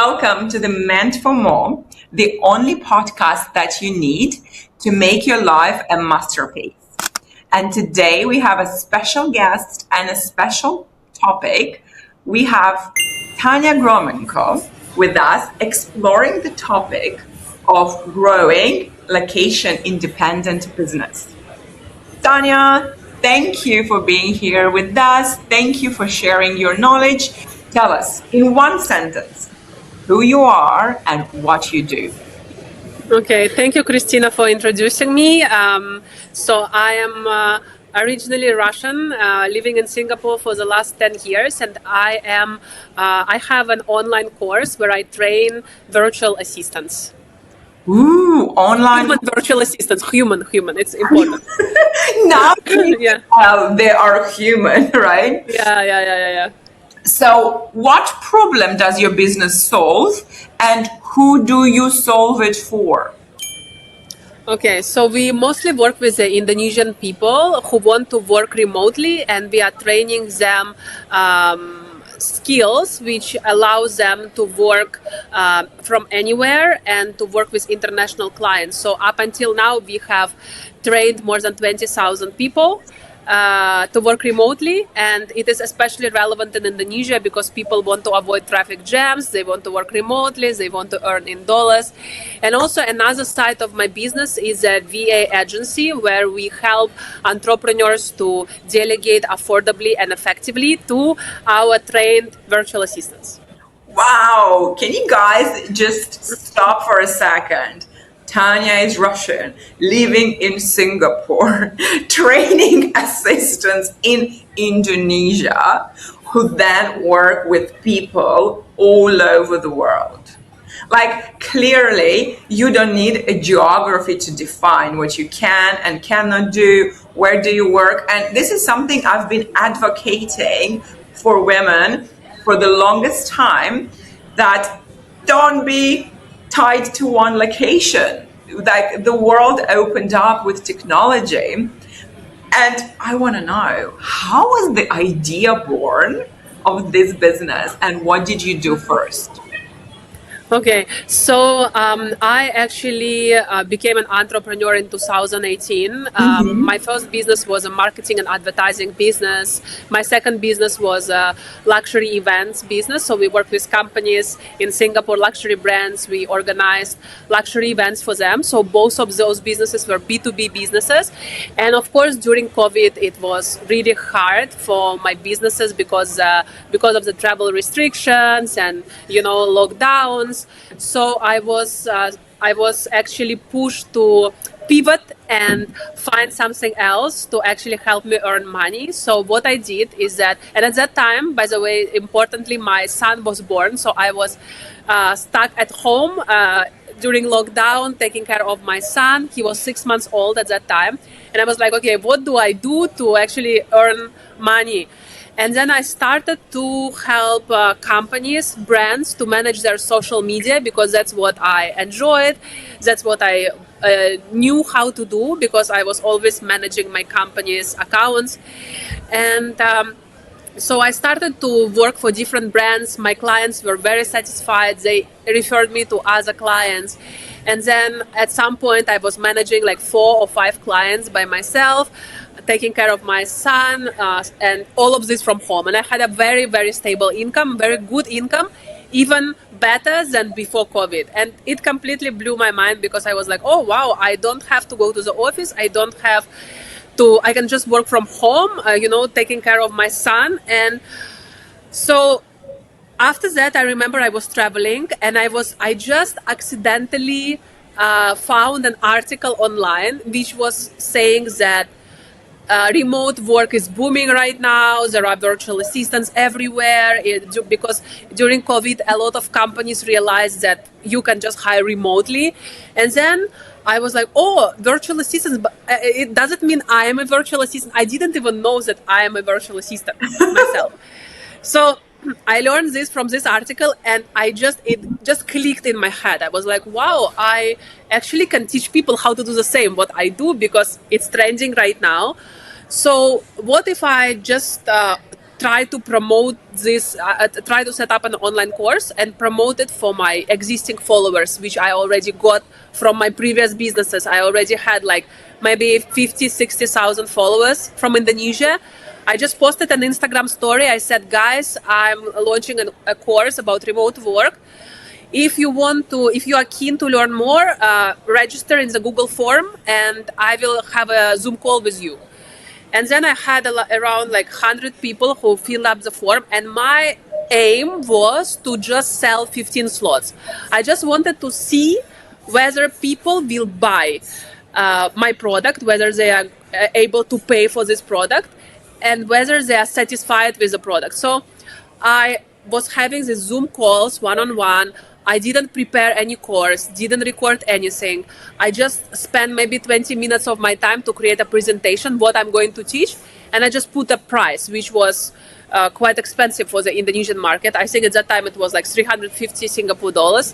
welcome to the Meant for More, the only podcast that you need to make your life a masterpiece. And today we have a special guest and a special topic. We have Tatiana Gromenko with us exploring the topic of growing location-independent business. Tanya, thank you for being here with us. Thank you for sharing your knowledge. Tell us, in one sentence, who you are and what you do. Okay, thank you, Kristina, for introducing me. So I am originally Russian, living in Singapore for the last 10 years, and I have an online course where I train virtual assistants. Ooh, online human virtual assistants, human. It's important. Now they are human, right? Yeah. So what problem does your business solve and who do you solve it for? Okay, so we mostly work with the Indonesian people who want to work remotely, and we are training them skills which allows them to work from anywhere and to work with international clients. So up until now, we have trained more than 20,000 people to work remotely, and it is especially relevant in Indonesia because people want to avoid traffic jams, they want to work remotely, they want to earn in dollars. And also another side of my business is a VA agency where we help entrepreneurs to delegate affordably and effectively to our trained virtual assistants. Wow, can you guys just stop for a second? Tanya is Russian, living in Singapore, training assistants in Indonesia, who then work with people all over the world. Like, clearly, you don't need a geography to define what you can and cannot do, where do you work. And this is something I've been advocating for women for the longest time, that don't be tied to one location. Like, the world opened up with technology, and I want to know, how was the idea born of this business and what did you do first? Okay, so I actually became an entrepreneur in 2018. My first business was a marketing and advertising business. My second business was a luxury events business. So we worked with companies in Singapore, luxury brands. We organized luxury events for them. So both of those businesses were B2B businesses. And of course, during COVID, it was really hard for my businesses because of the travel restrictions and, lockdowns. So I was actually pushed to pivot and find something else to actually help me earn money. So what I did is that, and at that time, by the way, importantly, my son was born. So I was stuck at home during lockdown, taking care of my son. He was 6 months old at that time. And I was like, okay, what do I do to actually earn money? And then I started to help companies, brands to manage their social media because that's what I enjoyed. That's what I knew how to do because I was always managing my company's accounts. And so I started to work for different brands. My clients were very satisfied. They referred me to other clients. And then at some point I was managing like 4 or 5 clients by myself, taking care of my son, and all of this from home. And I had a very, very stable income, very good income, even better than before COVID. And it completely blew my mind because I was like, oh, wow, I don't have to go to the office. I can just work from home, taking care of my son. And so after that, I remember I was traveling and I just accidentally found an article online which was saying that remote work is booming right now. There are virtual assistants everywhere because during COVID, a lot of companies realized that you can just hire remotely. And then I was like, oh, virtual assistants, but it doesn't mean I am a virtual assistant. I didn't even know that I am a virtual assistant myself. So I learned this from this article and it just clicked in my head. I was like, wow, I actually can teach people how to do the same, what I do, because it's trending right now. So what if I just try to promote this, try to set up an online course and promote it for my existing followers, which I already got from my previous businesses. I already had like maybe 50, 60,000 followers from Indonesia. I just posted an Instagram story. I said, guys, I'm launching a course about remote work. If you are keen to learn more, register in the Google form and I will have a Zoom call with you. And then I had around like 100 people who filled up the form, and my aim was to just sell 15 slots. I just wanted to see whether people will buy my product, whether they are able to pay for this product, and whether they are satisfied with the product. So I was having these Zoom calls one-on-one. I didn't prepare any course, didn't record anything. I just spent maybe 20 minutes of my time to create a presentation, what I'm going to teach. And I just put a price, which was quite expensive for the Indonesian market. I think at that time it was like 350 Singapore dollars,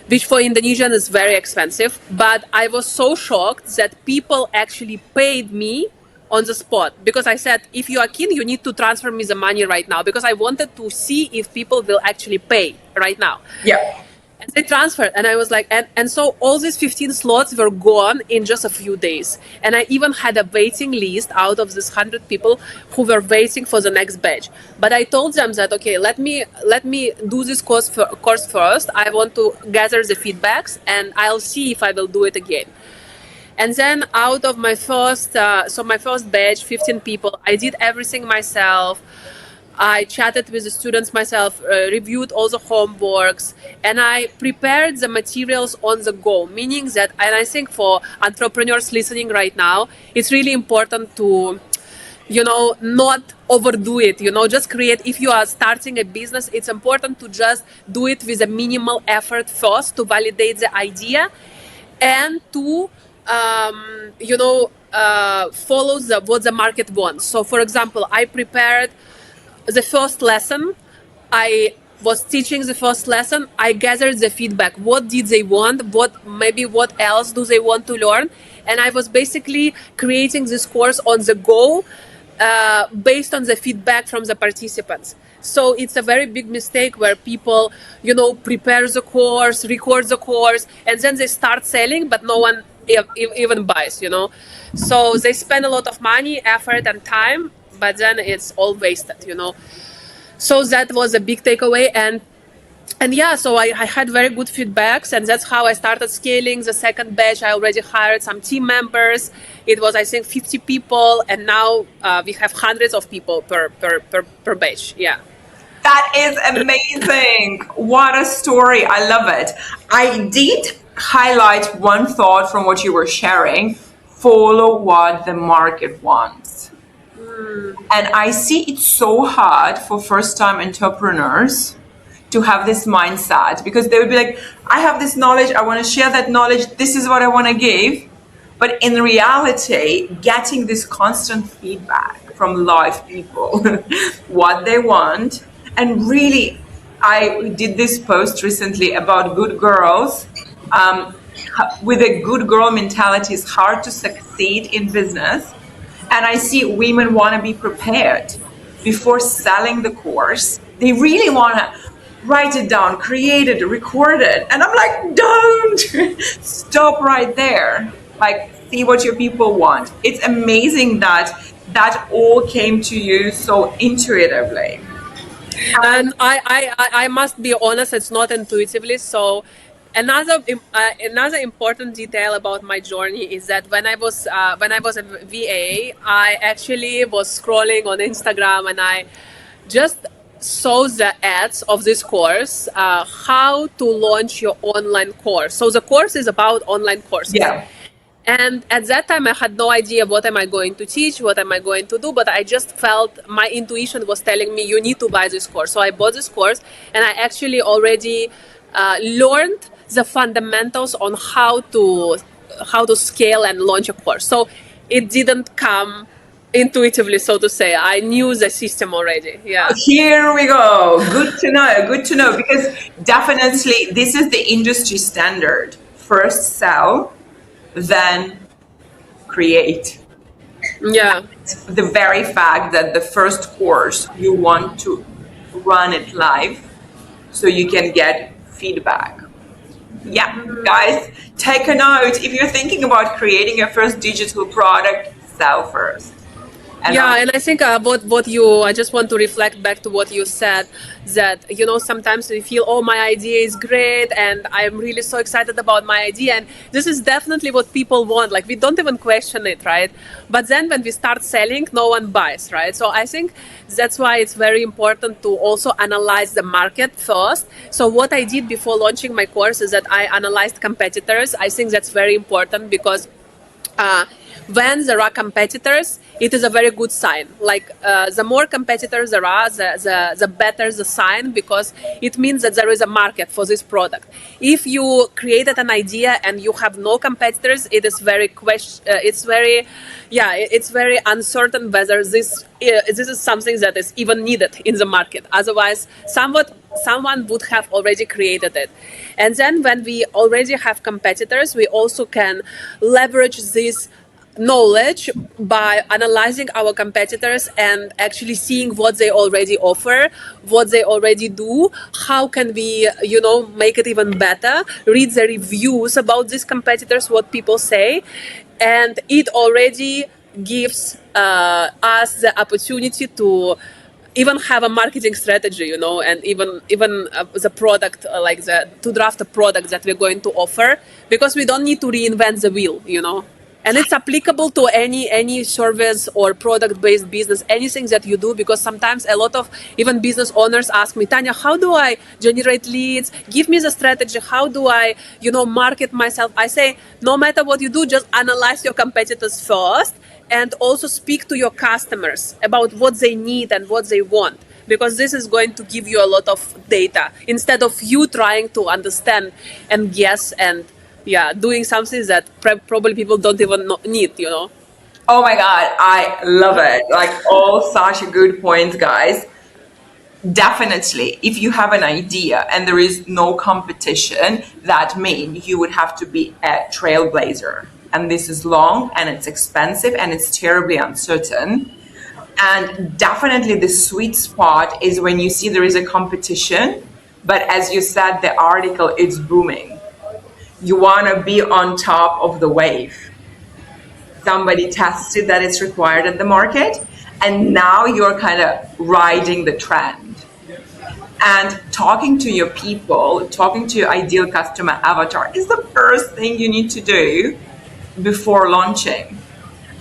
which for Indonesian is very expensive. But I was so shocked that people actually paid me on the spot, because I said, if you are keen, you need to transfer me the money right now, because I wanted to see if people will actually pay right now. Yeah. And they transferred, and I was like, and so all these 15 slots were gone in just a few days. And I even had a waiting list out of this 100 people who were waiting for the next batch. But I told them that, okay, let me do this course first. I want to gather the feedbacks, and I'll see if I will do it again. And then out of my first batch, 15 people, I did everything myself. I chatted with the students myself, reviewed all the homeworks, and I prepared the materials on the go, meaning that, and I think for entrepreneurs listening right now, it's really important to, not overdo it, just create. If you are starting a business, it's important to just do it with a minimal effort first to validate the idea and to follow what the market wants. So, for example, I prepared the first lesson. I was teaching the first lesson. I gathered the feedback. What did they want? What else do they want to learn? And I was basically creating this course on the go, based on the feedback from the participants. So it's a very big mistake where people, prepare the course, record the course, and then they start selling, but no one even buys, So they spend a lot of money, effort, and time, but then it's all wasted, So that was a big takeaway. And yeah, so I had very good feedbacks, and that's how I started scaling the second batch. I already hired some team members. It was, I think, 50 people, and now we have hundreds of people per batch. Yeah. That is amazing. What a story. I love it. I did highlight one thought from what you were sharing: follow what the market wants. And I see it's so hard for first-time entrepreneurs to have this mindset, because they would be like, I have this knowledge, I want to share that knowledge, this is what I want to give. But in reality, getting this constant feedback from live people, what they want. And really, I did this post recently about good girls. With a good girl mentality, it's hard to succeed in business. And I see women want to be prepared before selling the course. They really want to write it down, create it, record it. And I'm like, don't stop right there. Like, see what your people want. It's amazing that all came to you so intuitively. And I must be honest, it's not intuitively. So another important detail about my journey is that when I was a VA, I actually was scrolling on Instagram, and I just saw the ads of this course, how to launch your online course. So the course is about online courses. Yeah. And at that time, I had no idea what am I going to teach, what am I going to do, but I just felt my intuition was telling me, you need to buy this course. So I bought this course, and I actually already learned the fundamentals on how to scale and launch a course. So it didn't come intuitively, so to say. I knew the system already. Yeah. Here we go. Good to know, because definitely this is the industry standard. First sell, then create. Yeah. The very fact that the first course you want to run it live so you can get feedback. Yeah, guys, take a note. If you're thinking about creating your first digital product, sell first. And Yeah, and I think I just want to reflect back to what you said, that sometimes we feel, oh, my idea is great and I'm really so excited about my idea, and this is definitely what people want, like we don't even question it, right? But then when we start selling, no one buys, right? So I think that's why it's very important to also analyze the market first. So what I did before launching my course is that I analyzed competitors. I think that's very important because uh, when there are competitors, it is a very good sign. Like the more competitors there are, the better the sign, because it means that there is a market for this product. If you created an idea and you have no competitors, it is very it's very uncertain whether this is something that is even needed in the market. Otherwise, someone would have already created it. And then when we already have competitors, we also can leverage this knowledge by analyzing our competitors and actually seeing what they already offer, what they already do, how can we make it even better, read the reviews about these competitors, what people say. And it already gives us the opportunity to even have a marketing strategy, and even the product, like to draft a product that we're going to offer, because we don't need to reinvent the wheel. And it's applicable to any service or product based business, anything that you do, because sometimes a lot of even business owners ask me, Tanya, how do I generate leads? Give me the strategy. How do I market myself? I say, no matter what you do, just analyze your competitors first, and also speak to your customers about what they need and what they want, because this is going to give you a lot of data instead of you trying to understand and guess and doing something that probably people don't even need. oh my God, I love it. Like, all such good points, guys. Definitely, if you have an idea and there is no competition, that means you would have to be a trailblazer. And this is long and it's expensive and it's terribly uncertain. And definitely the sweet spot is when you see there is a competition, but as you said, the article, it's booming. You want to be on top of the wave. Somebody tested that it's required in the market, and now you're kind of riding the trend. And talking to your people, talking to your ideal customer avatar is the first thing you need to do before launching.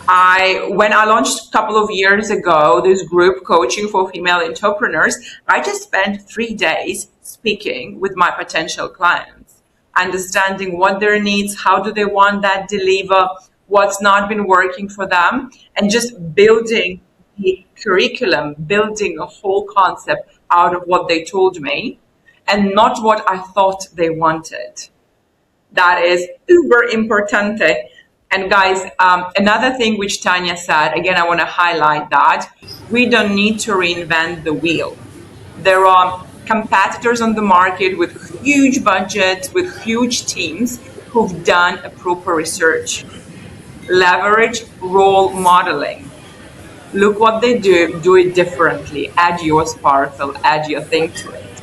When I launched a couple of years ago, this group coaching for female entrepreneurs, I just spent 3 days speaking with my potential clients, understanding what their needs, how do they want that deliver, what's not been working for them, and just building the curriculum, building a whole concept out of what they told me and not what I thought they wanted. That is uber importante. And guys, another thing which Tanya said, again, I want to highlight that we don't need to reinvent the wheel. There are competitors on the market with huge budgets, with huge teams who've done a proper research. Leverage role modeling. Look what they do it differently, add your sparkle, add your thing to it.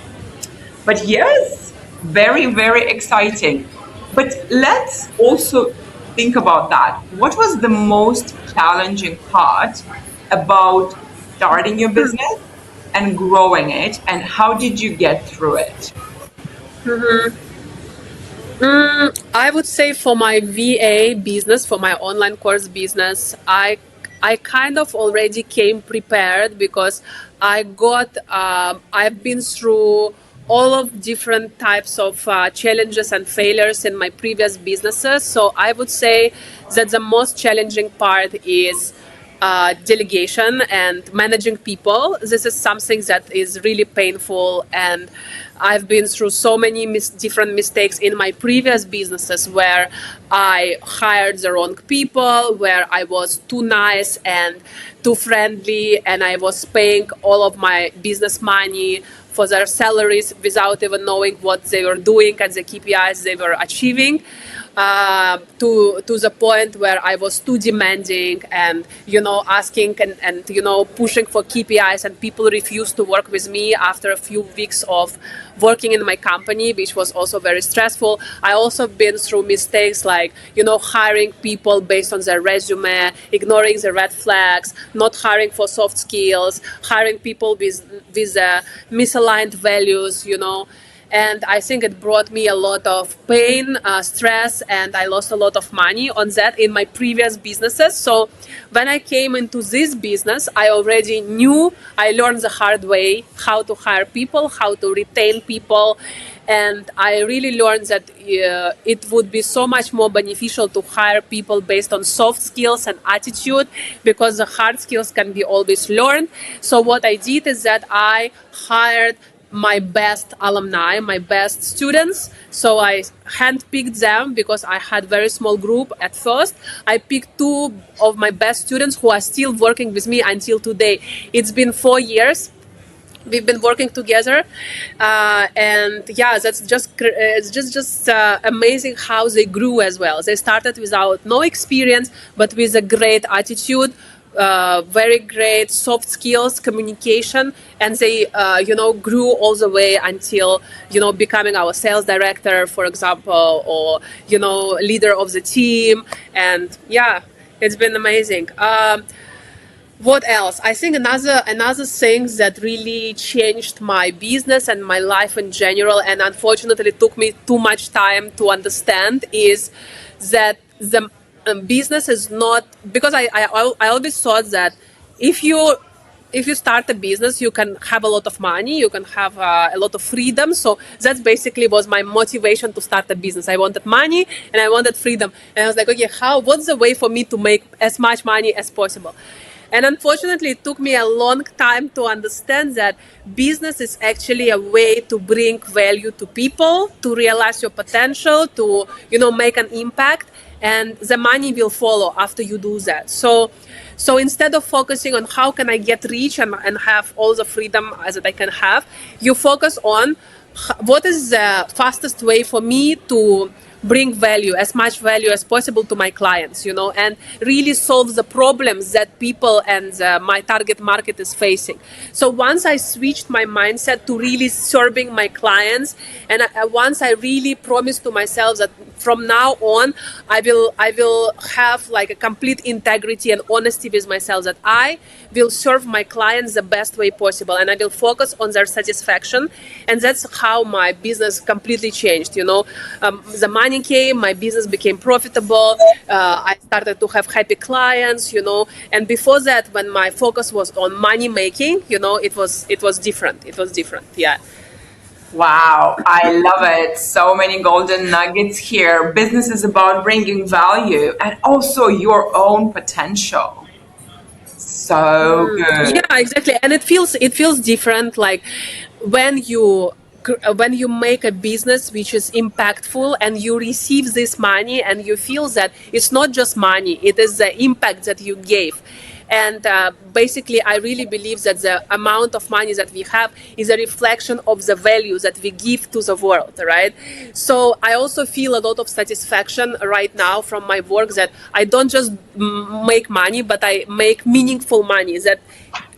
But yes, very, very exciting. But let's also think about that. What was the most challenging part about starting your business and growing it, and how did you get through it? I would say for my VA business, for my online course business, I kind of already came prepared, because I've been through all of different types of challenges and failures in my previous businesses. So I would say that the most challenging part is delegation and managing people. This is something that is really painful, and I've been through so many different mistakes in my previous businesses where I hired the wrong people, where I was too nice and too friendly, and I was paying all of my business money for their salaries without even knowing what they were doing and the KPIs they were achieving. to the point where I was too demanding and asking and pushing for KPIs, and people refused to work with me after a few weeks of working in my company, which was also very stressful. I also been through mistakes like hiring people based on their resume, ignoring the red flags, not hiring for soft skills, hiring people with misaligned values, and I think it brought me a lot of pain, stress, and I lost a lot of money on that in my previous businesses. So when I came into this business, I already knew, I learned the hard way how to hire people, how to retain people. And I really learned that it would be so much more beneficial to hire people based on soft skills and attitude, because the hard skills can be always learned. So what I did is that I hired my best alumni, my best students. So I handpicked them because I had very small group at first. I picked 2 of my best students who are still working with me until today. It's been 4 years. We've been working together, and yeah, that's just amazing how they grew as well. They started without no experience, but with a great attitude, very great soft skills, communication, and they grew all the way until becoming our sales director, for example, or leader of the team. And yeah, it's been amazing. What else? I think another thing that really changed my business and my life in general, and unfortunately took me too much time to understand, is that the business is not, because I always thought that if you start a business, you can have a lot of money, you can have a lot of freedom. So that basically was my motivation to start a business. I wanted money and I wanted freedom, and I was like, okay, what's the way for me to make as much money as possible? And unfortunately, it took me a long time to understand that business is actually a way to bring value to people, to realize your potential, to make an impact, and the money will follow after you do that. So instead of focusing on how can I get rich and have all the freedom that I can have, you focus on what is the fastest way for me to bring value, as much value as possible to my clients, and really solve the problems that people and my target market is facing. So once I switched my mindset to really serving my clients, and once I really promised to myself that from now on, I will have like a complete integrity and honesty with myself, that I will serve my clients the best way possible, and I will focus on their satisfaction. And that's how my business completely changed. The money came, my business became profitable. I started to have happy clients. And before that, when my focus was on money making, it was different. It was different. Yeah. Wow, I love it. So many golden nuggets here. Business is about bringing value and also your own potential. So good. Yeah, exactly. And it feels different, like when you make a business which is impactful and you receive this money and you feel that it's not just money, it is the impact that you gave. And basically, I really believe that the amount of money that we have is a reflection of the value that we give to the world, right? So I also feel a lot of satisfaction right now from my work, that I don't just make money, but I make meaningful money, that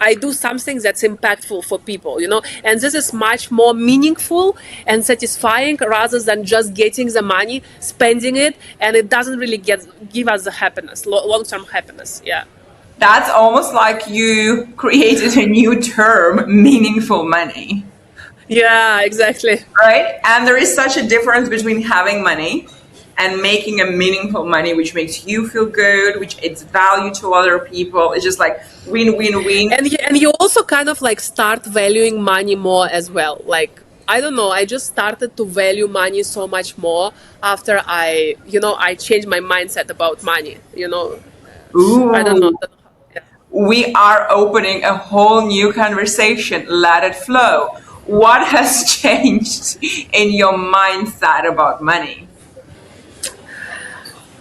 I do something that's impactful for people, and this is much more meaningful and satisfying rather than just getting the money, spending it, and it doesn't really give us the happiness, long-term happiness. Yeah. That's almost like you created a new term, meaningful money. Yeah, exactly. Right? And there is such a difference between having money and making a meaningful money, which makes you feel good, which adds value to other people. It's just like win, win, win. And you also kind of like start valuing money more as well. Like, I don't know, I just started to value money so much more after I changed my mindset about money, Ooh. I don't know. We are opening a whole new conversation. Let it flow. What has changed in your mindset about money?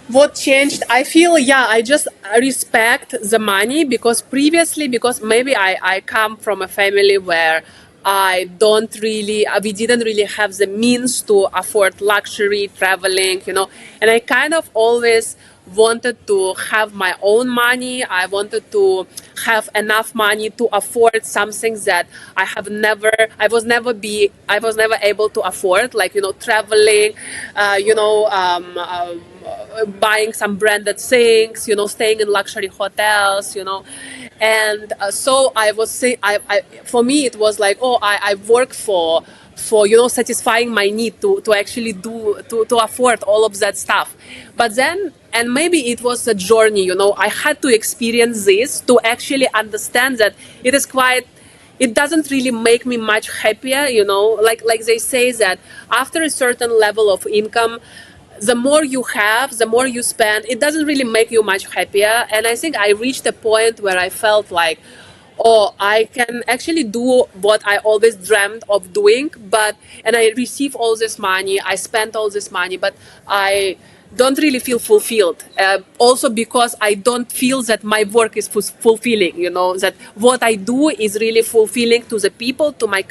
What changed? I feel, I just respect the money, because previously, because maybe I come from a family where we didn't really have the means to afford luxury traveling, and I kind of always wanted to have my own money. I wanted to have enough money to afford something that I was never able to afford, like, traveling, buying some branded things, staying in luxury hotels, and so I was saying, for me it was like, oh, I work for satisfying my need to actually to afford all of that stuff. But then, and maybe it was a journey, I had to experience this to actually understand that it doesn't really make me much happier, like they say that after a certain level of income, the more you have, the more you spend, it doesn't really make you much happier. And I think I reached a point where I felt like, oh, I can actually do what I always dreamed of doing, and I receive all this money, I spend all this money, but I don't really feel fulfilled. Also because I don't feel that my work is fulfilling, that what I do is really fulfilling to the people, to my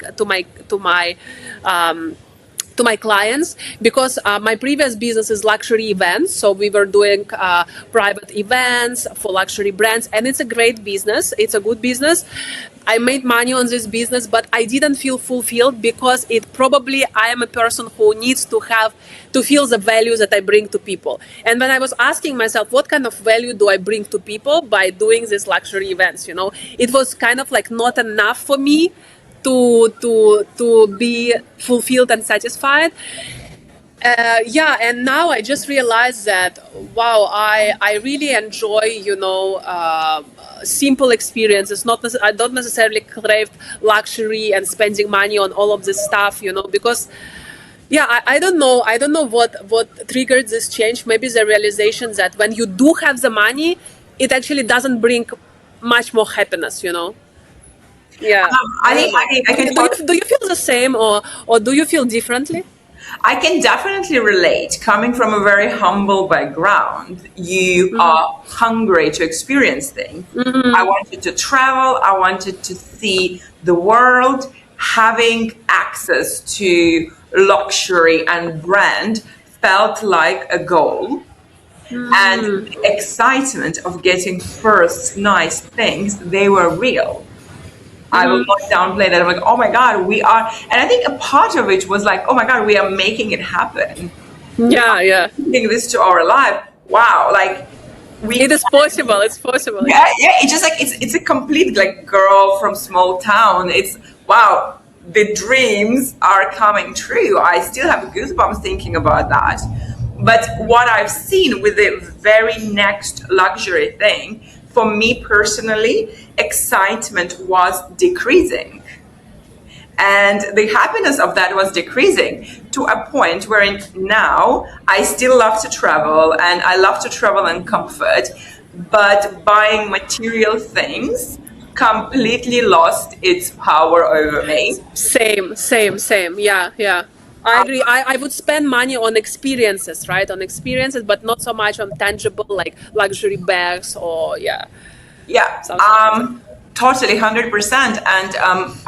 clients, because my previous business is luxury events. So we were doing private events for luxury brands, and it's a great business. It's a good business. I made money on this business, but I didn't feel fulfilled because I am a person who needs to feel the value that I bring to people. And when I was asking myself, what kind of value do I bring to people by doing these luxury events? It was kind of like not enough for me to be fulfilled and satisfied. And now I just realized that, wow, I really enjoy, simple experiences. I don't necessarily crave luxury and spending money on all of this stuff, because I don't know what triggered this change. Maybe the realization that when you do have the money, it actually doesn't bring much more happiness, Yeah, I can do you feel the same, or do you feel differently? I can definitely relate. Coming from a very humble background, you are hungry to experience things. I wanted to travel. I wanted to see the world. Having access to luxury and brand felt like a goal. And the excitement of getting first nice things, they were real. I will not downplay that. I'm like, oh my God, we are. And I think a part of it was like, oh my God, we are making it happen. Yeah. Bringing this to our life. Wow. Like, it is possible. It's possible. Yeah. It's just like, it's a complete like girl from small town. It's wow. The dreams are coming true. I still have goosebumps thinking about that. But what I've seen with the very next luxury thing, for me personally, excitement was decreasing. And the happiness of that was decreasing to a point where now I still love to travel, and I love to travel in comfort, but buying material things completely lost its power over me. Same. Yeah. I agree. I would spend money on experiences, right? On experiences, but not so much on tangible, like luxury bags or Yeah. Totally, 100%. And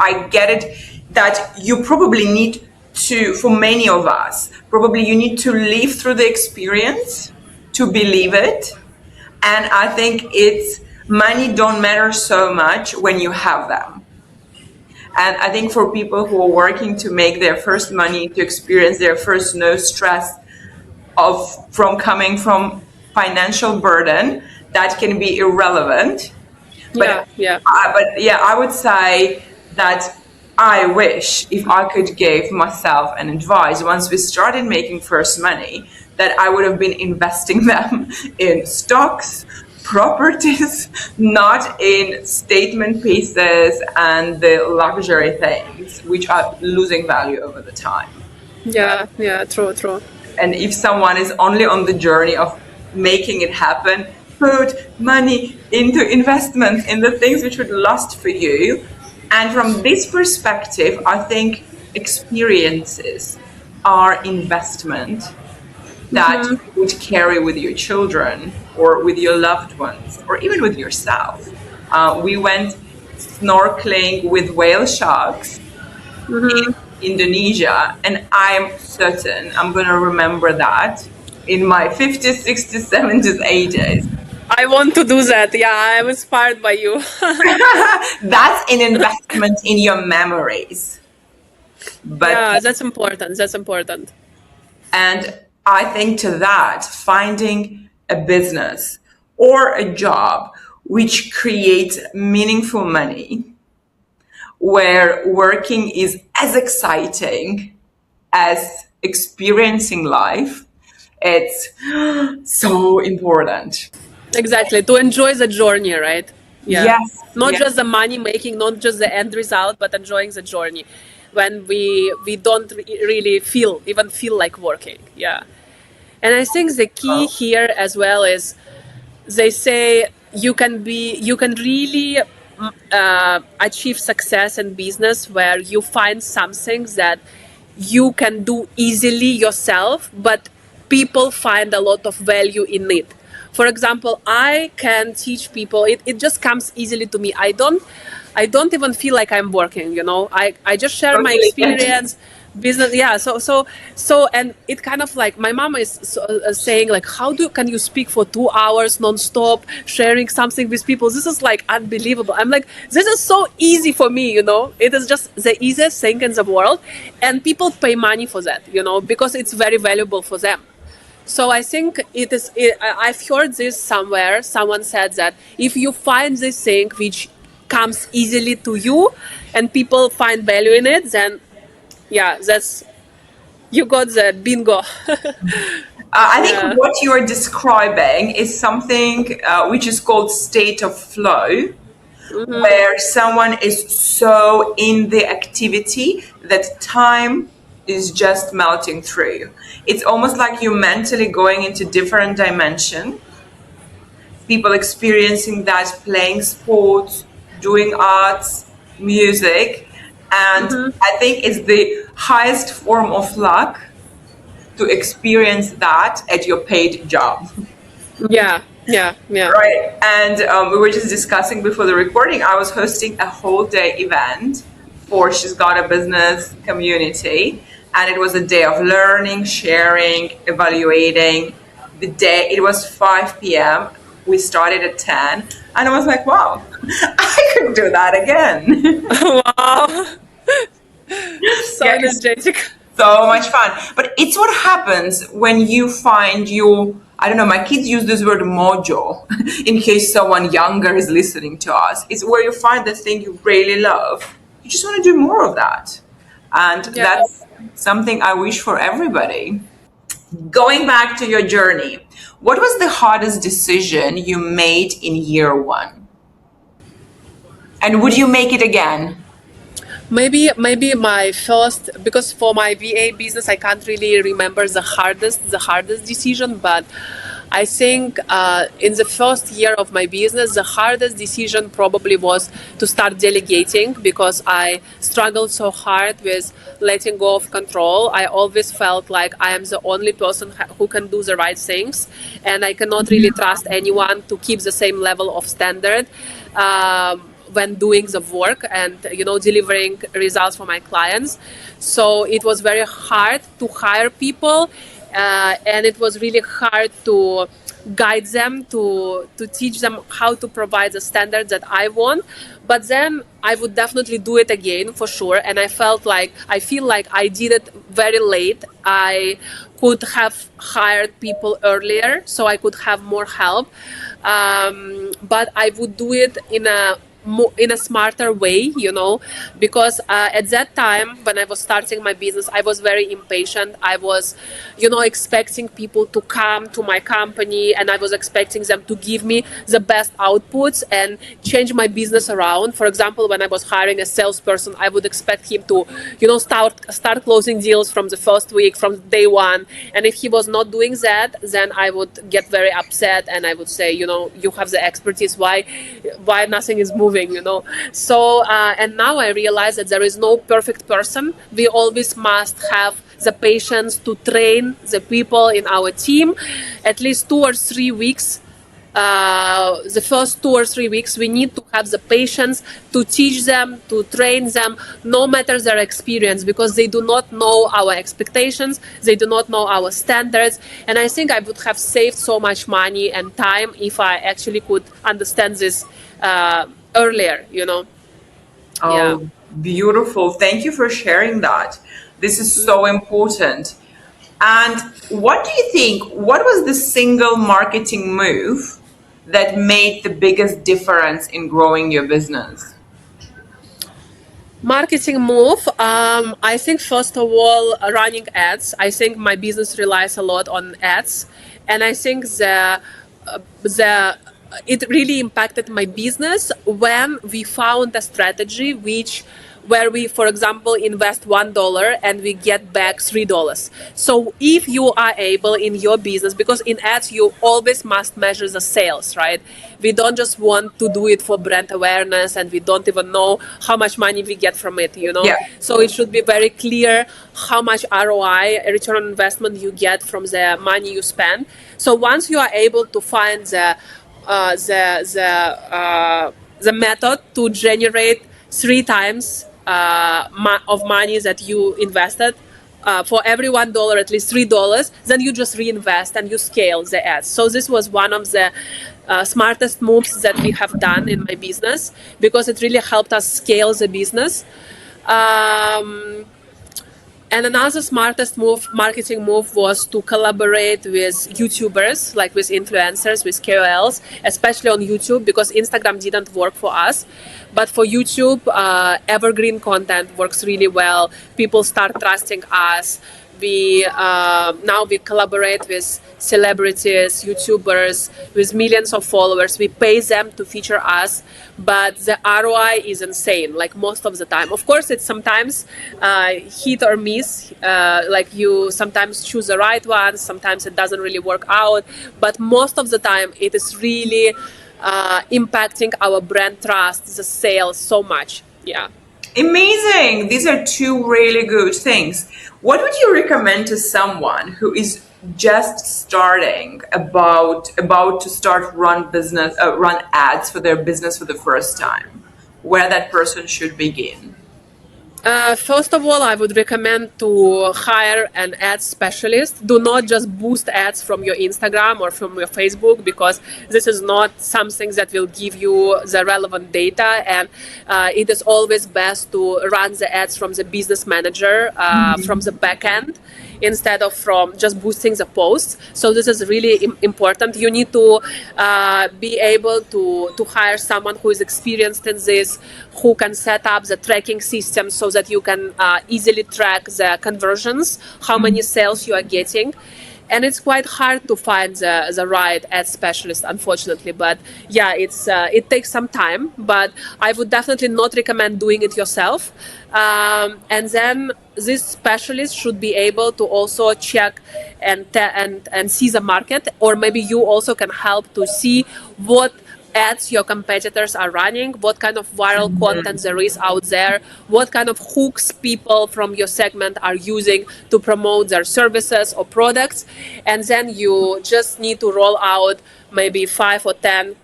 I get it that you probably need to, for many of us, probably you need to live through the experience to believe it. And I think money don't matter so much when you have them. And I think for people who are working to make their first money, to experience their first no stress from coming from financial burden, that can be irrelevant. But I would say that I wish if I could give myself an advice once we started making first money, that I would have been investing them in stocks, properties, not in statement pieces and the luxury things, which are losing value over the time. Yeah, true. And if someone is only on the journey of making it happen, put money into investments in the things which would last for you. And from this perspective, I think experiences are investment that you would carry with your children or with your loved ones or even with yourself. We went snorkeling with whale sharks in Indonesia, and I'm certain I'm going to remember that in my 50s, 60s, 70s, 80s. I want to do that. Yeah, I'm inspired by you. That's an investment in your memories. But Yeah, that's important. That's important. and I think to that, finding a business or a job which creates meaningful money, where working is as exciting as experiencing life, it's so important. Exactly. To enjoy the journey, right? Yeah. Yes, Not yes. just the money making, not just the end result, but enjoying the journey when we don't really feel like working. Yeah. And I think the key here as well is they say you can really achieve success in business where you find something that you can do easily yourself, but people find a lot of value in it. For example, I can teach people, it just comes easily to me. I don't even feel like I'm working, I just share my Totally get it. experience business. Yeah, so and it kind of like my mom is saying like, how can you speak for 2 hours non-stop sharing something with people? This is like unbelievable. I'm like, this is so easy for me, it is just the easiest thing in the world, and people pay money for that, because it's very valuable for them. So I think I've heard this somewhere. Someone said that if you find this thing which comes easily to you and people find value in it, then yeah, you got the bingo. I think Yeah. what you're describing is something which is called state of flow, where someone is so in the activity that time is just melting through. It's almost like you're mentally going into different dimension. People experiencing that playing sports, doing arts, music, and I think it's the highest form of luck to experience that at your paid job. Yeah, yeah, yeah. Right. And we were just discussing before the recording, I was hosting a whole day event for She's Got a Business community. And it was a day of learning, sharing, evaluating. The day, it was 5 p.m. We started at 10. And I was like, wow, I could do that again. Wow. So Yes. energetic. So much fun. But it's what happens when you find your, I don't know, my kids use this word mojo in case someone younger is listening to us. It's where you find the thing you really love. You just want to do more of that. And Yeah. that's something I wish for everybody. Going back to your journey, what was the hardest decision you made in year one? And would you make it again? Maybe my first, because for my VA business I can't really remember the hardest decision, but I think in the first year of my business the hardest decision probably was to start delegating, because I struggled so hard with letting go of control. I always felt like I am the only person who can do the right things, and I cannot really trust anyone to keep the same level of standard when doing the work and delivering results for my clients. So it was very hard to hire people, and it was really hard to guide them, to teach them how to provide the standards that I want. But then I would definitely do it again for sure, and I feel like I did it very late. I could have hired people earlier so I could have more help, but I would do it in a smarter way, because at that time when I was starting my business, I was very impatient. I was, expecting people to come to my company, and I was expecting them to give me the best outputs and change my business around. For example, when I was hiring a salesperson, I would expect him to, start closing deals from the first week, from day one. And if he was not doing that, then I would get very upset, and I would say, you have the expertise, why nothing is moving, so and now I realize that there is no perfect person. We always must have the patience to train the people in our team at least 2 or 3 weeks the first 2 or 3 weeks, we need to have the patience to teach them, to train them, no matter their experience, because they do not know our expectations, they do not know our standards. And I think I would have saved so much money and time if I actually could understand this earlier, you know. Yeah. Oh, beautiful. Thank you for sharing that. This is so important. And what do you think? What was the single marketing move that made the biggest difference in growing your business? Marketing move. I think first of all, running ads. I think my business relies a lot on ads, and I think the it really impacted my business when we found a strategy where we, for example, invest $1 and we get back $3. So if you are able in your business, because in ads you always must measure the sales, right? We don't just want to do it for brand awareness and we don't even know how much money we get from it, you know? Yeah. So it should be very clear how much ROI, return on investment, you get from the money you spend. So once you are able to find the method to generate 3 times of money that you invested, for every $1 at least $3, then you just reinvest and you scale the ads. So this was one of the smartest moves that we have done in my business, because it really helped us scale the business. And another smartest marketing move, was to collaborate with YouTubers, like with influencers, with KOLs, especially on YouTube, because Instagram didn't work for us. But for YouTube, evergreen content works really well. People start trusting us. We now we collaborate with celebrities, YouTubers, with millions of followers. We pay them to feature us, but the ROI is insane, like most of the time. Of course, it's sometimes hit or miss. Like you sometimes choose the right one, sometimes it doesn't really work out, but most of the time it is really impacting our brand trust, the sales so much. Yeah. Amazing. These are two really good things. What would you recommend to someone who is just starting about to start run ads for their business for the first time? Where that person should begin? First of all, I would recommend to hire an ad specialist. Do not just boost ads from your Instagram or from your Facebook, because this is not something that will give you the relevant data. And it is always best to run the ads from the business manager, from the back end, instead of from just boosting the posts. So this is really important. You need to be able to hire someone who is experienced in this, who can set up the tracking system so that you can easily track the conversions, how many sales you are getting. And it's quite hard to find the right ad specialist, unfortunately. But yeah, it takes some time. But I would definitely not recommend doing it yourself. And then this specialist should be able to also check and see the market, or maybe you also can help to see what ads your competitors are running, what kind of viral content there is out there, what kind of hooks people from your segment are using to promote their services or products. And then you just need to roll out maybe 5 or 10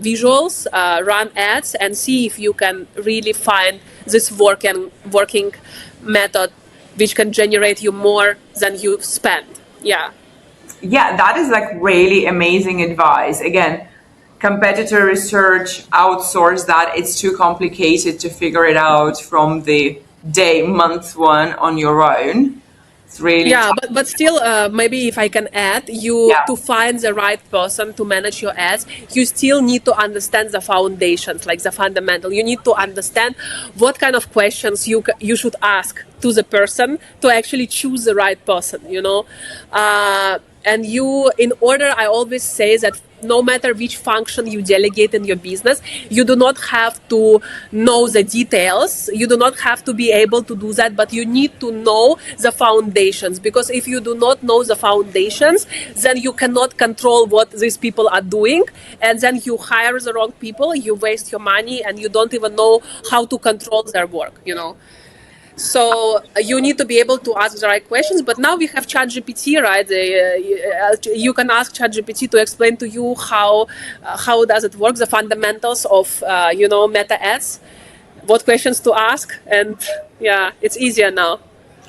visuals, run ads, and see if you can really find this working method which can generate you more than you spend. Yeah, That is like really amazing advice. Again, competitor research, outsource that. It's too complicated to figure it out from the month one on your own. It's really tough. but still, maybe if I can add, to find the right person to manage your ads, you still need to understand the foundations, like the fundamental. You need to understand what kind of questions you should ask to the person to actually choose the right person, you know. And I always say that no matter which function you delegate in your business, you do not have to know the details. You do not have to be able to do that, but you need to know the foundations. Because if you do not know the foundations, then you cannot control what these people are doing. And then you hire the wrong people, you waste your money, and you don't even know how to control their work, you know. So you need to be able to ask the right questions. But now we have ChatGPT, right? You can ask ChatGPT to explain to you how does it work, the fundamentals of Meta ads, what questions to ask, and yeah, it's easier now.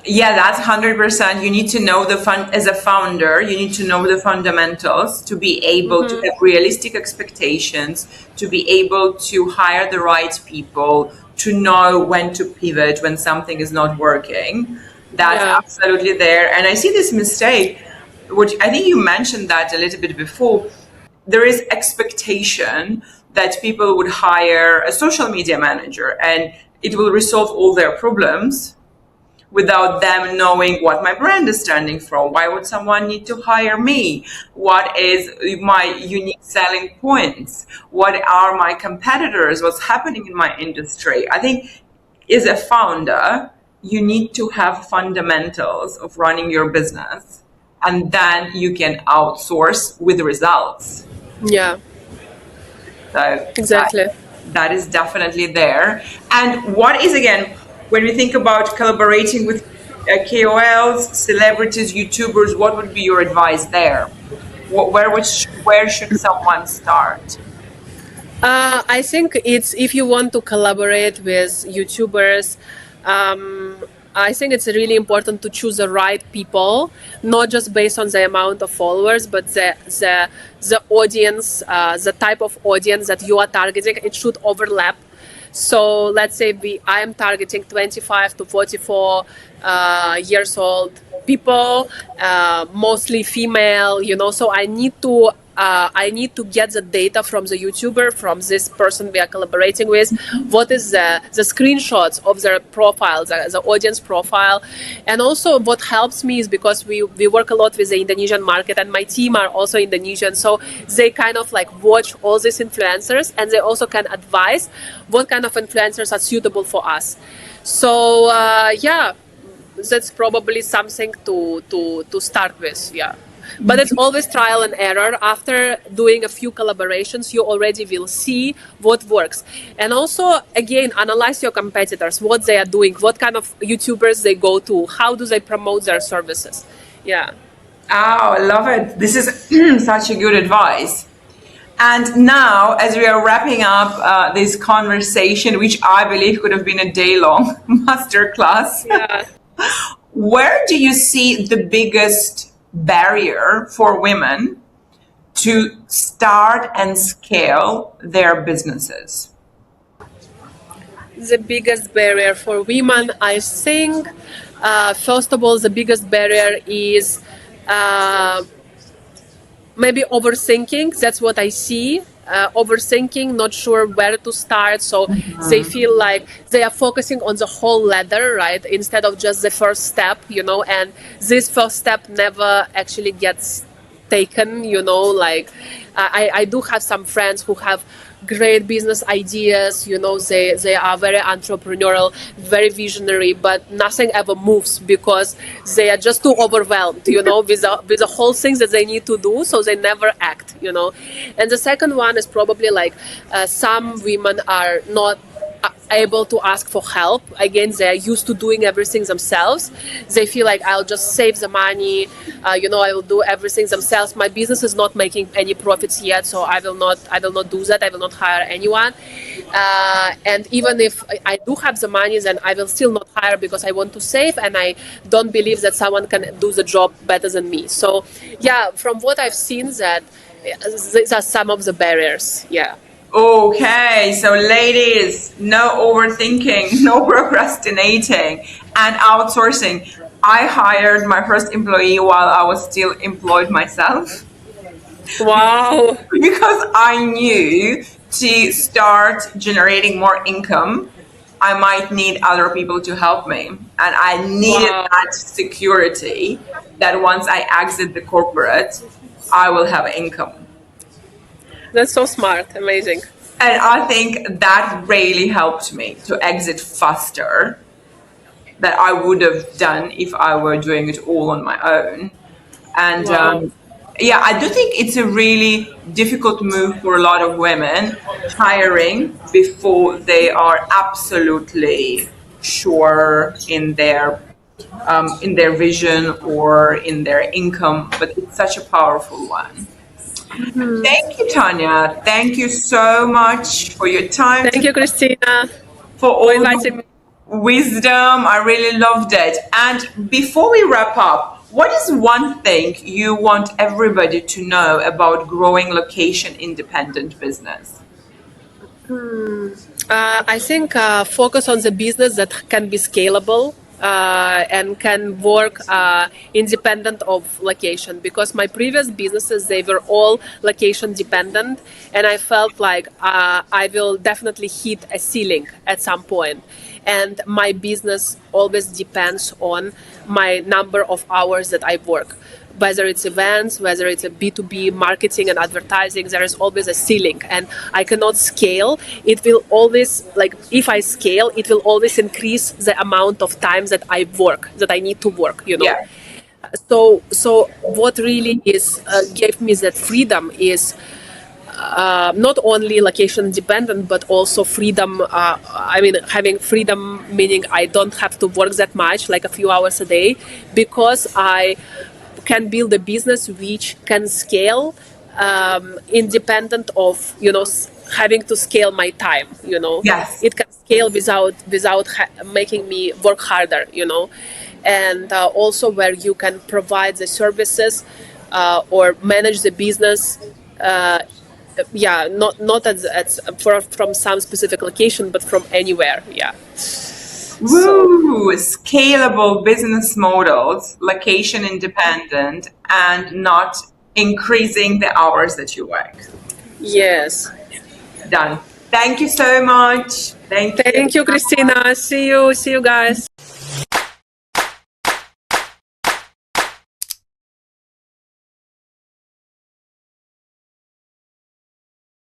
Yeah, that's 100%. You need to know as a founder, you need to know the fundamentals to be able to have realistic expectations, to be able to hire the right people, to know when to pivot when something is not working. That's Yeah. absolutely there. And I see this mistake, which I think you mentioned that a little bit before. There is expectation that people would hire a social media manager and it will resolve all their problems without them knowing what my brand is standing for. Why would someone need to hire me? What is my unique selling points? What are my competitors? What's happening in my industry? I think as a founder, you need to have fundamentals of running your business, and then you can outsource with results. Yeah. So Exactly. that is definitely there. And what is, again, when we think about collaborating with KOLs, celebrities, YouTubers, what would be your advice there? Where should someone start? I think it's if you want to collaborate with YouTubers, I think it's really important to choose the right people, not just based on the amount of followers, but the audience, the type of audience that you are targeting. It should overlap. So let's say I am targeting 25 to 44 years old people, mostly female. So I need to get the data from the YouTuber, from this person we are collaborating with. What is the screenshots of their profile, the audience profile. And also what helps me is because we work a lot with the Indonesian market and my team are also Indonesian. So they kind of like watch all these influencers and they also can advise what kind of influencers are suitable for us. So yeah, that's probably something to start with. Yeah. But it's always trial and error. After doing a few collaborations, you already will see what works. And also, again, analyze your competitors, what they are doing, what kind of YouTubers they go to, how do they promote their services. Yeah. Oh, I love it. This is such a good advice. And now, as we are wrapping up this conversation, which I believe could have been a day-long masterclass, Yeah. where do you see the biggest barrier for women to start and scale their businesses? The biggest barrier for women, I think, first of all, the biggest barrier is maybe overthinking. That's what I see. Overthinking, not sure where to start. So they feel like they are focusing on the whole ladder, right? Instead of just the first step, and this first step never actually gets taken, like I do have some friends who have great business ideas, they are very entrepreneurial, very visionary, but nothing ever moves because they are just too overwhelmed, with the whole things that they need to do, so they never act. And the second one is probably like some women are not able to ask for help. Again, they're used to doing everything themselves. They feel like I'll just save the money, I will do everything themselves. My business is not making any profits yet, so I will not do that. I will not hire anyone. And even if I do have the money, then I will still not hire because I want to save and I don't believe that someone can do the job better than me. So yeah, from what I've seen, that these are some of the barriers. Yeah. Okay, so ladies, no overthinking, no procrastinating, and outsourcing. I hired my first employee while I was still employed myself Wow. because I knew to start generating more income, I might need other people to help me. And I needed that security that once I exit the corporate, I will have income. That's so smart. Amazing. And I think that really helped me to exit faster than I would have done if I were doing it all on my own. And Wow. yeah, I do think it's a really difficult move for a lot of women hiring before they are absolutely sure in their vision or in their income, but it's such a powerful one. Thank you, Tanya. Thank you so much for your time. Thank you, Kristina, For for all inviting the me. wisdom. I really loved it. And before we wrap up, what is one thing you want everybody to know about growing location independent business? I think focus on the business that can be scalable and can work independent of location, because my previous businesses, they were all location dependent, and I felt like I will definitely hit a ceiling at some point, and my business always depends on my number of hours that I work. Whether it's events, whether it's a B2B marketing and advertising, there is always a ceiling, and I cannot scale. It will always, like, if I scale, it will always increase the amount of times that I work, that I need to work, Yeah. So what really is gave me that freedom is not only location dependent, but also freedom. I mean, having freedom meaning I don't have to work that much, like a few hours a day, because I can build a business which can scale independent of having to scale my time. Yes. It can scale without making me work harder. And also where you can provide the services or manage the business. Not from some specific location, but from anywhere. So Woo! Scalable business models, location independent, and not increasing the hours that you work. yes. Done. Thank you so much. Thank you. Thank you, Kristina. See you guys.